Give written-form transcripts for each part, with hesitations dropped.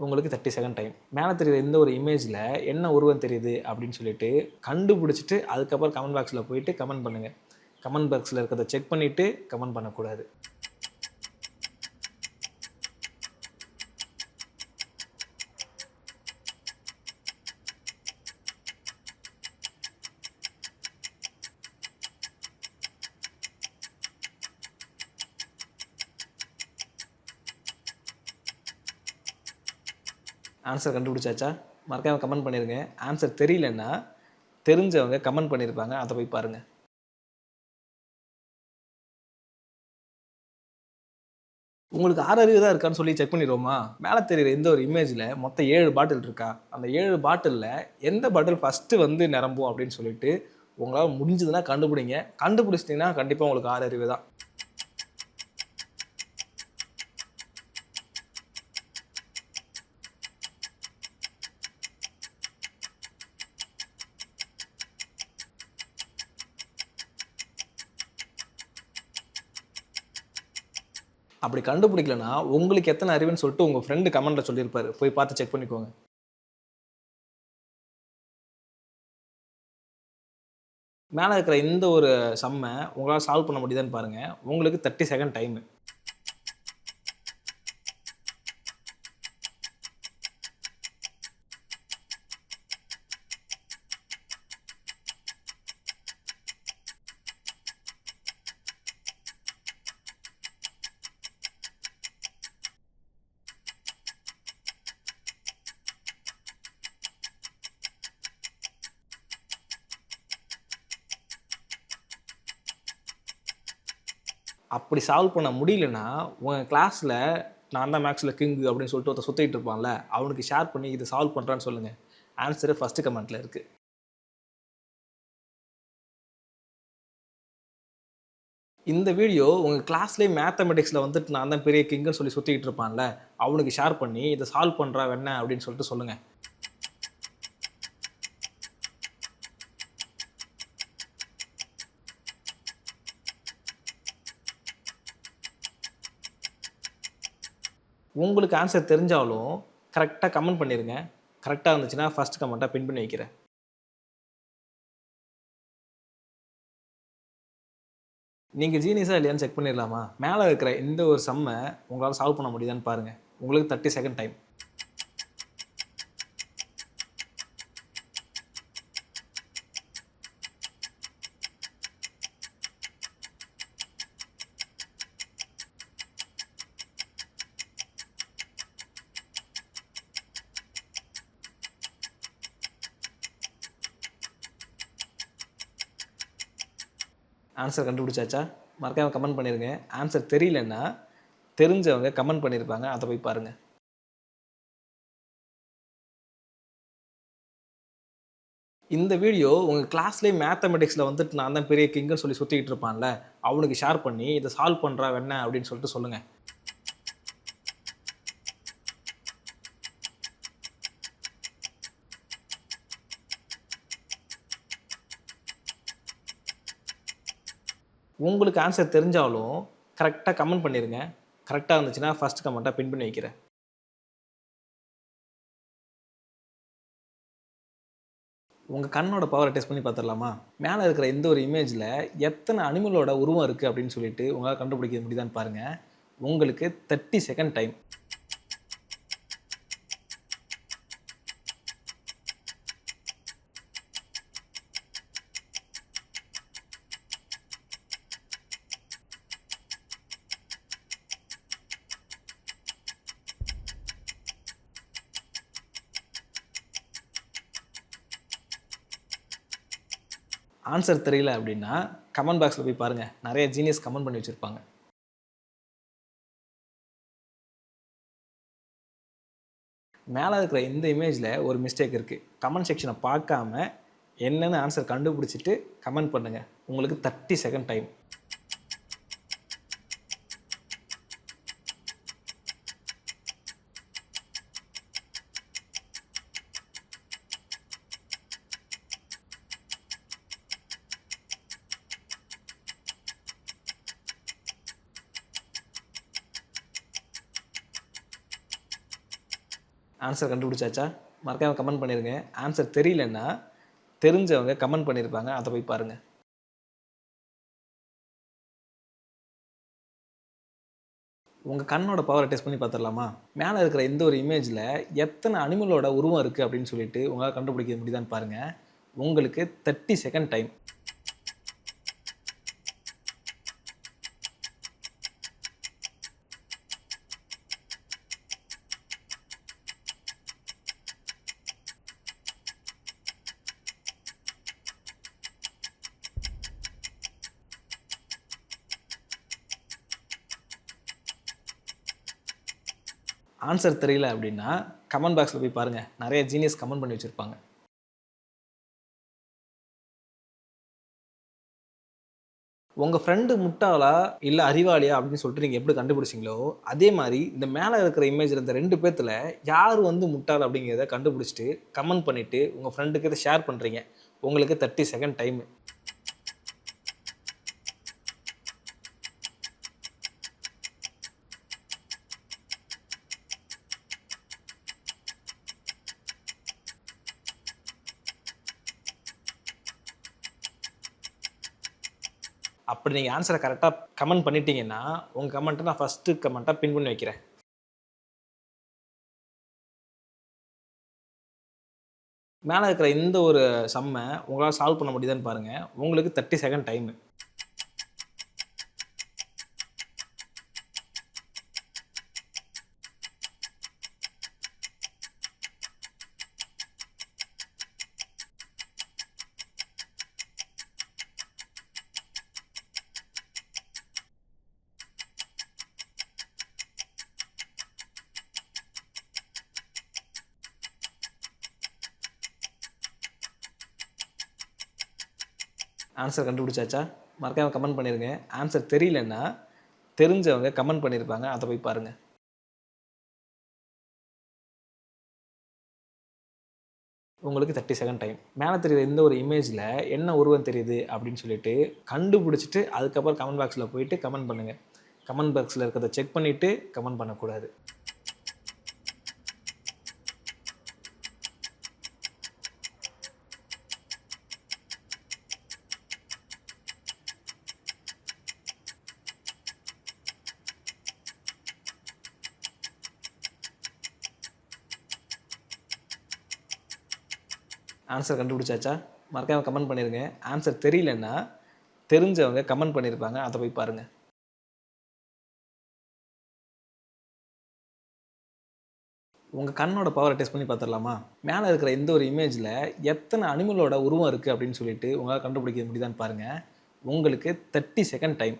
உங்களுக்கு 30 second time. மேலே தெரியுற இந்த ஒரு இமேஜில் என்ன உருவம் தெரியுது அப்படின்னு சொல்லிட்டு கண்டுபிடிச்சிட்டு அதுக்கப்புறம் கமெண்ட் பாக்ஸில் போயிட்டு கமெண்ட் பண்ணுங்கள். கமெண்ட் பாக்ஸில் இருக்கிறத செக் பண்ணிவிட்டு கமெண்ட் பண்ணக்கூடாது. ஆன்சர் கண்டுபிடிச்சாச்சா? மறக்காமல் கமெண்ட் பண்ணிடுங்க. ஆன்சர் தெரியலன்னா தெரிஞ்சவங்க கமெண்ட் பண்ணியிருப்பாங்க, அதை போய் பாருங்கள். உங்களுக்கு 6 அறிவு தான் இருக்கான்னு சொல்லி செக் பண்ணிடுவோமா? மேலே தெரியுற இந்த ஒரு இமேஜில் மொத்தம் 7 பாட்டில் இருக்கா? அந்த 7 பாட்டிலில் எந்த பாட்டில் ஃபஸ்ட்டு வந்து நிரம்பும் அப்படின்னு சொல்லிட்டு உங்களால் முடிஞ்சதுன்னா கண்டுபிடிங்க. கண்டுபிடிச்சிட்டிங்கன்னா கண்டிப்பாக உங்களுக்கு 6 அறிவு தான். அப்படி கண்டுபிடிக்கலனா உங்களுக்கு எத்தனை அறிவுன்னு சொல்லிட்டு உங்கள் ஃப்ரெண்டு கமெண்ட்டில் சொல்லியிருப்பாரு. போய் பார்த்து செக் பண்ணிக்கோங்க. மேலே இருக்கிற இந்த ஒரு சம்மை உங்களால் சால்வ் பண்ண முடியுதான்னு பாருங்கள். உங்களுக்கு 30 செகண்ட் டைமு. அப்படி சால்வ் பண்ண முடியலன்னா உங்கள் கிளாஸில் நான் தான் மேக்ஸில் கிங்கு அப்படின்னு சொல்லிட்டு ஒருத்தர் சுற்றிட்டு இருப்பான்ல, அவனுக்கு ஷேர் பண்ணி இதை சால்வ் பண்ணுறான்னு சொல்லுங்கள். ஆன்சரு ஃபஸ்ட்டு கமெண்ட்டில் இருக்குது. இந்த வீடியோ உங்கள் கிளாஸ்லேயே மேத்தமெட்டிக்ஸில் வந்துட்டு நான் தான் பெரிய கிங்குன்னு சொல்லி சுற்றிக்கிட்டு இருப்பான்ல, அவனுக்கு ஷேர் பண்ணி இதை சால்வ் பண்ணுறா என்ன அப்படின்னு சொல்லிட்டு சொல்லுங்கள். உங்களுக்கு ஆன்சர் தெரிஞ்சாலும் கரெக்டாக கமெண்ட் பண்ணிடுங்க. கரெக்டாக இருந்துச்சுன்னா ஃபஸ்ட் கமெண்ட்டாக பின் பண்ணி வைக்கிறேன். நீங்கள் ஜீனியஸாக இல்லையான்னு செக் பண்ணிடலாமா? மேலே இருக்கிற இந்த ஒரு சம்மை உங்களால் சால்வ் பண்ண முடியுதான்னு பாருங்கள். உங்களுக்கு 30 செகண்ட் டைம். ஆன்சர் கண்டுபிடிச்சாச்சா? மறக்காமல் கமெண்ட் பண்ணிடுங்க. ஆன்சர் தெரியலன்னா தெரிஞ்சவங்க கமெண்ட் பண்ணியிருப்பாங்க, அதை போய் பாருங்கள். இந்த வீடியோ உங்கள் கிளாஸ்லேயே மேத்தமெட்டிக்ஸில் வந்துட்டு நான் தான் பெரிய கிங்குன்னு சொல்லி சுற்றிக்கிட்டு இருப்பான்ல, அவனுக்கு ஷேர் பண்ணி இதை சால்வ் பண்ணுறா என்ன அப்படின்னு சொல்லிட்டு சொல்லுங்கள். உங்களுக்கு ஆன்சர் தெரிஞ்சாலும் கரெக்டாக கமெண்ட் பண்ணிடுங்க. கரெக்டாக இருந்துச்சுன்னா ஃபஸ்ட் கமெண்ட்டாக பின் பண்ணி வைக்கிறேன். உங்கள் கண்ணோட பவரை டெஸ்ட் பண்ணி பார்த்துடலாமா? மேலே இருக்கிற இந்த ஒரு இமேஜில் எத்தனை அனிமலோட உருவம் இருக்குது அப்படின்னு சொல்லிட்டு உங்களால் கண்டுபிடிக்க முடியுதான்னு பாருங்கள். உங்களுக்கு 30 செகண்ட் டைம். ஆன்சர் தெரியல அப்படின்னா கமெண்ட் பாக்ஸில் போய் பாருங்கள். நிறைய ஜீனியஸ் கமெண்ட் பண்ணி வச்சுருப்பாங்க. மேலே இருக்கிற இந்த இமேஜில் ஒரு மிஸ்டேக் இருக்குது. கமெண்ட் செக்ஷனை பார்க்காம என்னென்னு ஆன்சர் கண்டுபிடிச்சிட்டு கமெண்ட் பண்ணுங்கள். உங்களுக்கு 30 செகண்ட் டைம். ஆன்சர் கண்டுபிடிச்சாச்சா? மறக்காம கமெண்ட் பண்ணிருங்க. ஆன்சர் தெரியலன்னா, தெரிஞ்சவங்க கமெண்ட் பண்ணியிருப்பாங்க. அத போய் பாருங்க. உங்க கண்ணோட பவர டெஸ்ட் பண்ணி பார்த்துடலாமா? மேல இருக்கிற இந்த ஒரு இமேஜ்ல எத்தன அனிமலோட உருவம் இருக்கு அப்படின்னு சொல்லிட்டு உங்களால கண்டுபிடிக்க முடியுதான்னு பாருங்க. உங்களுக்கு 30 செகண்ட் டைம். ஆன்சர் தெரியல அப்படின்னா, கமெண்ட் பாக்ஸ்ல போய் பாருங்க. நெறைய ஜீனியஸ் கமெண்ட் பண்ணி வச்சிருப்பாங்க. உங்க ஃப்ரெண்டு முட்டாளா, இல்ல அறிவாளியா அப்படின்னு சொல்லிட்டு நீங்க எப்படி கண்டுபிடிச்சீங்களோ, அதே மாரி இந்த மேல இருக்கிற இமேஜ்ல இந்த 2 பேத்துல யார் வந்து முட்டாள் அப்படிங்கிறத கண்டுபிடிச்சுட்டு, கமெண்ட் பண்ணிட்டு உங்க ஃப்ரெண்டுக்கு இத ஷேர் பண்றீங்க. உங்களுக்கு 30 செகண்ட் டைம். அப்படி நீங்க ஆன்ஸர கரெக்ட்டா கமெண்ட் பண்ணிட்டீங்கன்னா, உங்க கமெண்ட்ட நான் ஃபர்ஸ்ட்டு கமெண்ட்டா பின் பண்ணி வைக்கிறேன். மேல இருக்கிற இந்த ஒரு சம்ம உங்களால சால்வ் பண்ண முடியுதான்னு பாருங்க. உங்களுக்கு 30 செகண்ட் டைம். ஆன்சர் கண்டுபிடிச்சாச்சா? மறக்காம கமெண்ட் பண்ணிருங்க. ஆன்சர் தெரியலன்னா, தெரிஞ்சவங்க கமெண்ட் பண்ணியிருப்பாங்க. அத போய் பாருங்க. உங்களுக்கு 30 செகண்ட் டைம். மேல தெரியிற இந்த ஒரு இமேஜ்ல என்ன உருவம் தெரியுது அப்படின்னு சொல்லிட்டு கண்டுபிடிச்சுட்டு, அதுக்கப்புறம் கமெண்ட் பாக்ஸ்ல போயிட்டு கமெண்ட் பண்ணுங்க. கமெண்ட் பாக்ஸ்ல இருக்கிறத செக் பண்ணிட்டு கமெண்ட் பண்ணக்கூடாது. ஆன்சர் கண்டுபிடிச்சாச்சா? மறக்காம கமெண்ட் பண்ணிருங்க. ஆன்சர் தெரியலன்னா, தெரிஞ்சவங்க கமெண்ட் பண்ணியிருப்பாங்க. அத போய் பாருங்க. உங்க கண்ணோட பவர டெஸ்ட் பண்ணி பார்த்துடலாமா? மேல இருக்கிற இந்த ஒரு இமேஜ்ல எத்தன அனிமலோட உருவம் இருக்கு அப்படின்னு சொல்லிட்டு உங்களால கண்டுபிடிக்க முடியுதான்னு பாருங்க. உங்களுக்கு 30 செகண்ட் டைம்.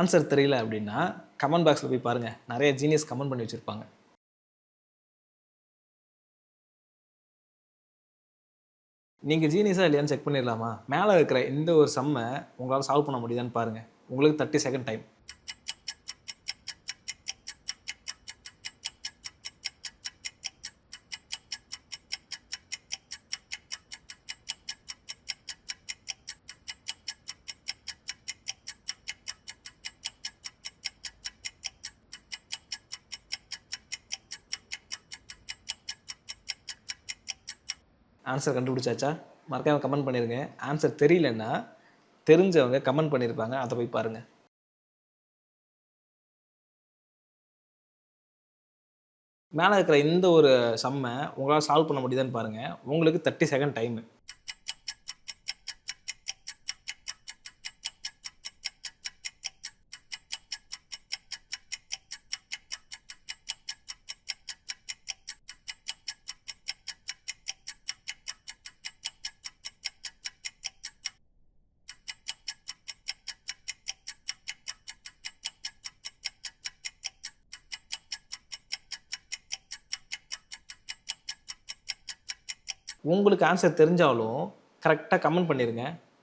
ஆன்சர் தெரியல அப்படின்னா, கமெண்ட் பாக்ஸ்ல போய் பாருங்க. நெறைய ஜீனியஸ் கமெண்ட் பண்ணி வச்சிருப்பாங்க. நீங்க ஜீனியஸா இல்லையான்னு செக் பண்ணிடலாமா? மேல இருக்கிற இந்த ஒரு சம்ம உங்களால சால்வ் பண்ண முடியுதான்னு பாருங்க. உங்களுக்கு 30 செகண்ட் டைம். ஆன்சர் கண்டுபிடிச்சாச்சா? மறக்காம கமெண்ட் பண்ணிருங்க. ஆன்சர் தெரியலன்னா, தெரிஞ்சவங்க கமெண்ட் பண்ணியிருப்பாங்க. அத போய் பாருங்க. மேல இருக்கிற இந்த ஒரு சம்ம உங்களால சால்வ் பண்ண முடியுதான்னு பாருங்க. உங்களுக்கு 30 செகண்ட் டைம். உங்களுக்கு ஆன்சர் தெரிஞ்சாலும் கரெக்ட்டா கமெண்ட் பண்ணிருங்க.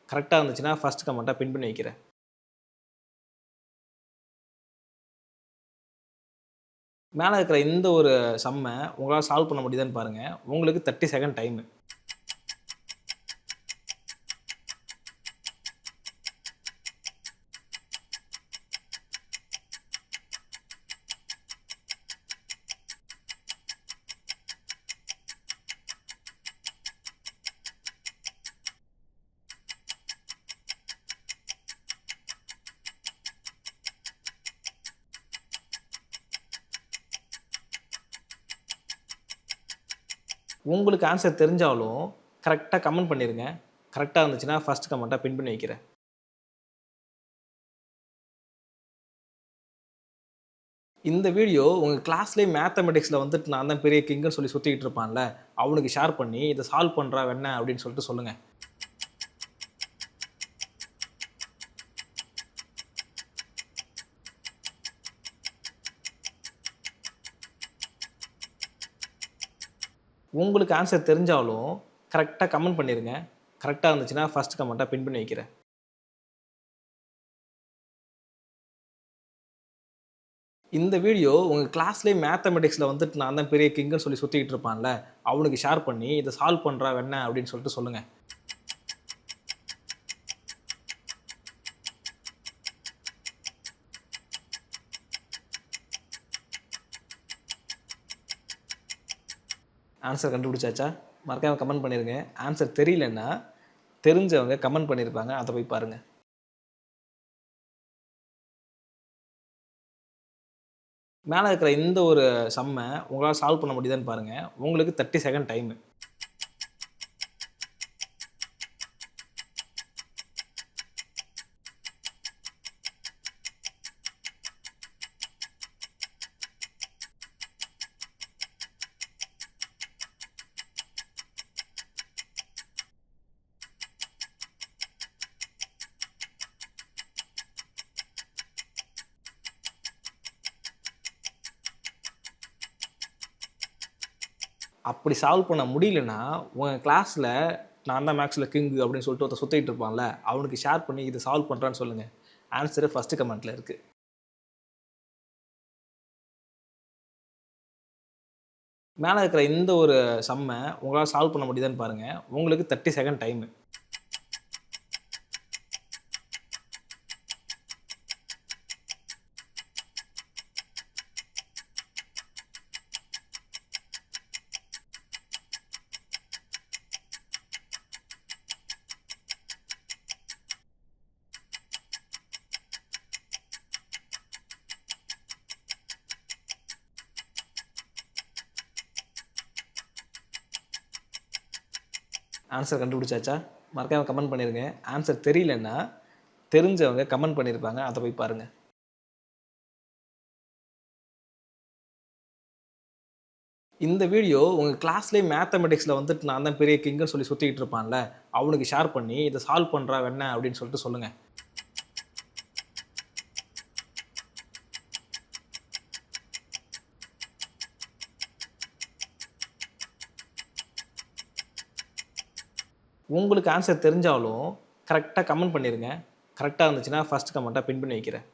கரெக்ட்டா இருந்துச்சுன்னா, ஃபர்ஸ்ட் கமெண்ட்டா பின் பண்ணி வைக்கிறேன். மேல இருக்கிற இந்த ஒரு சம்ம உங்களால சால்வ் பண்ண முடியுதான்னு பாருங்க. உங்களுக்கு 30 செகண்ட் டைமு. உங்களுக்கு ஆன்சர் தெரிஞ்சாலும் கரெக்ட்டா கமெண்ட் பண்ணிருங்க. கரெக்ட்டா இருந்துச்சுன்னா ஃபர்ஸ்ட் கமெண்ட்டா பின் பண்ணி வைக்கிறேன். இந்த வீடியோ உங்க கிளாஸ்லயே மேத்தமேட்டிக்ஸ்ல வந்துட்டு நான் தான் பெரிய கிங்குன்னு சொல்லி சுத்திக்கிட்டு இருப்பான்ல, அவனுக்கு ஷேர் பண்ணி இத சால்வ் பண்றா வெண்ண அப்படின்னு சொல்லிட்டு சொல்லுங்க. உங்களுக்கு ஆன்சர் தெரிஞ்சாலும் கரெக்ட்டா கமெண்ட் பண்ணிருங்க. கரெக்ட்டா இருந்துச்சுன்னா ஃபர்ஸ்ட் கமெண்ட்டா பின் பண்ணி வைக்கிறேன். இந்த வீடியோ உங்க கிளாஸ்லயே மேத்தமேட்டிக்ஸ்ல வந்துட்டு நான் தான் பெரிய கிங்குன்னு சொல்லி சுத்திக்கிட்டு இருப்பான்ல, அவனுக்கு ஷேர் பண்ணி இத சால்வ் பண்றா வெண்ண அப்படின்னு சொல்லிட்டு சொல்லுங்க. ஆன்சர் கண்டுபிடிச்சாச்சா? மறக்காம கமெண்ட் பண்ணிருங்க. ஆன்சர் தெரியலன்னா, தெரிஞ்சவங்க கமெண்ட் பண்ணியிருப்பாங்க. அத போய் பாருங்க. மேல இருக்கிற இந்த ஒரு சம்ம உங்களால சால்வ் பண்ண முடியுதான்னு பாருங்க. உங்களுக்கு 30 செகண்ட் டைமு. அப்படி சால்வ் பண்ண முடியலன்னா, உங்க கிளாஸ்ல நான் தான் மேத்ஸ்ல கிங்கு அப்படின்னு சொல்லிட்டு ஒருத்தன் சுத்திட்டு இருப்பான்ல, அவனுக்கு ஷேர் பண்ணி இத சால்வ் பண்றான்னு சொல்லுங்க. ஆன்சர் ஃபர்ஸ்ட் கமெண்ட்ல இருக்கு. மேல இருக்கிற இந்த ஒரு சம்ம உங்களால சால்வ் பண்ண முடியுதான்னு பாருங்க. உங்களுக்கு 30 செகண்ட் டைமு. ஆன்சர் கண்டுபிடிச்சாச்சா? மறக்காம கமெண்ட் பண்ணிருங்க. ஆன்சர் தெரியலன்னா, தெரிஞ்சவங்க கமெண்ட் பண்ணியிருப்பாங்க. அத போய் பாருங்க. இந்த வீடியோ உங்க கிளாஸ்லயே மேத்தமேட்டிக்ஸ்ல வந்துட்டு நான் தான் பெரிய கிங்குன்னு சொல்லி சுத்திட்டு இருப்பான்ல, அவனுக்கு ஷேர் பண்ணி இத சால்வ் பண்றா வெண்ண அப்படின்னு சொல்லிட்டு சொல்லுங்க. உங்களுக்கு ஆன்சர் தெரிஞ்சாலும் கரெக்ட்டா கமெண்ட் பண்ணிருங்க. கரெக்ட்டா இருந்துச்சுன்னா ஃபர்ஸ்ட் கமெண்ட்டா பின் பண்ணி வைக்கிறேன்.